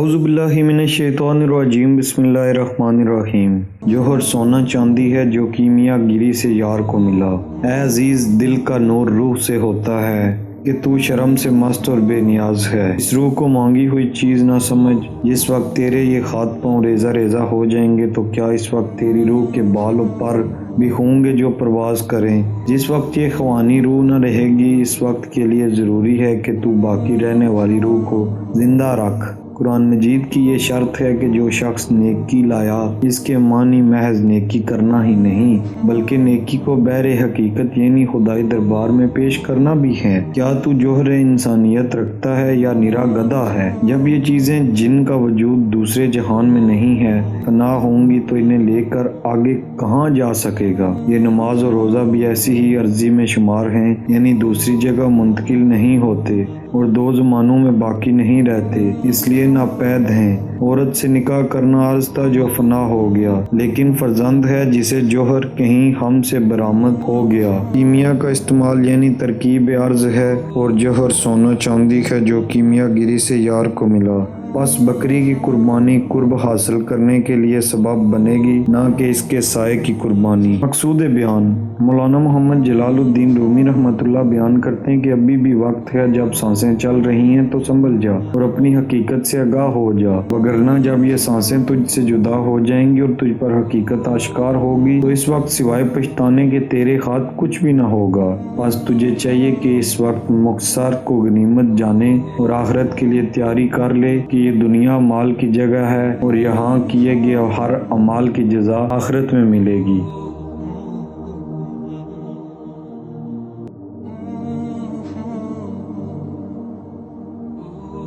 اعوذ باللہ من الشیطان الرجیم بسم اللہ الرحمن الرحیم۔ جوہر سونا چاندی ہے جو کیمیا گری سے یار کو ملا۔ اے عزیز دل کا نور روح سے ہوتا ہے کہ تو شرم سے مست اور بے نیاز ہے۔ اس روح کو مانگی ہوئی چیز نہ سمجھ، جس وقت تیرے یہ ہاتھ پاؤں ریزہ ریزہ ہو جائیں گے تو کیا اس وقت تیری روح کے بال و پر بھی ہوں گے جو پرواز کریں۔ جس وقت یہ خوانی روح نہ رہے گی، اس وقت کے لیے ضروری ہے کہ تو باقی رہنے والی روح کو زندہ رکھ۔ قرآن مجید کی یہ شرط ہے کہ جو شخص نیکی لایا، اس کے معنی محض نیکی کرنا ہی نہیں بلکہ نیکی کو بہر حقیقت یعنی خدائی دربار میں پیش کرنا بھی ہے۔ کیا تو جوہر انسانیت رکھتا ہے یا نرا گدھا ہے؟ جب یہ چیزیں جن کا وجود دوسرے جہان میں نہیں ہے فنا ہوں گی تو انہیں لے کر آگے کہاں جا سکے گا؟ یہ نماز اور روزہ بھی ایسی ہی عرضی میں شمار ہیں، یعنی دوسری جگہ منتقل نہیں ہوتے اور دو زمانوں میں باقی نہیں رہتے، اس لیے ناپید ہیں۔ عورت سے نکاح کرنا عرض تھا جو فنا ہو گیا، لیکن فرزند ہے جسے جوہر کہیں ہم سے برآمد ہو گیا۔ کیمیا کا استعمال یعنی ترکیب عرض ہے اور جوہر سونا چاندی ہے جو کیمیا گری سے یار کو ملا۔ پس بکری کی قربانی قرب حاصل کرنے کے لیے سبب بنے گی، نہ کہ اس کے سائے کی قربانی۔ مقصود بیان: مولانا محمد جلال الدین رومی رحمۃ اللہ بیان کرتے ہیں کہ ابھی بھی وقت ہے، جب سانسیں چل رہی ہیں تو سنبھل جا اور اپنی حقیقت سے آگاہ ہو جا، وگرنہ جب یہ سانسیں تجھ سے جدا ہو جائیں گی اور تجھ پر حقیقت آشکار ہوگی تو اس وقت سوائے پچھتانے کے تیرے ہاتھ کچھ بھی نہ ہوگا۔ بس تجھے چاہیے کہ اس وقت مختصر کو غنیمت جانے اور آخرت کے لیے تیاری کر لے کہ یہ دنیا مال کی جگہ ہے اور یہاں کیے گئے ہر عمال کی جزا آخرت میں ملے گی۔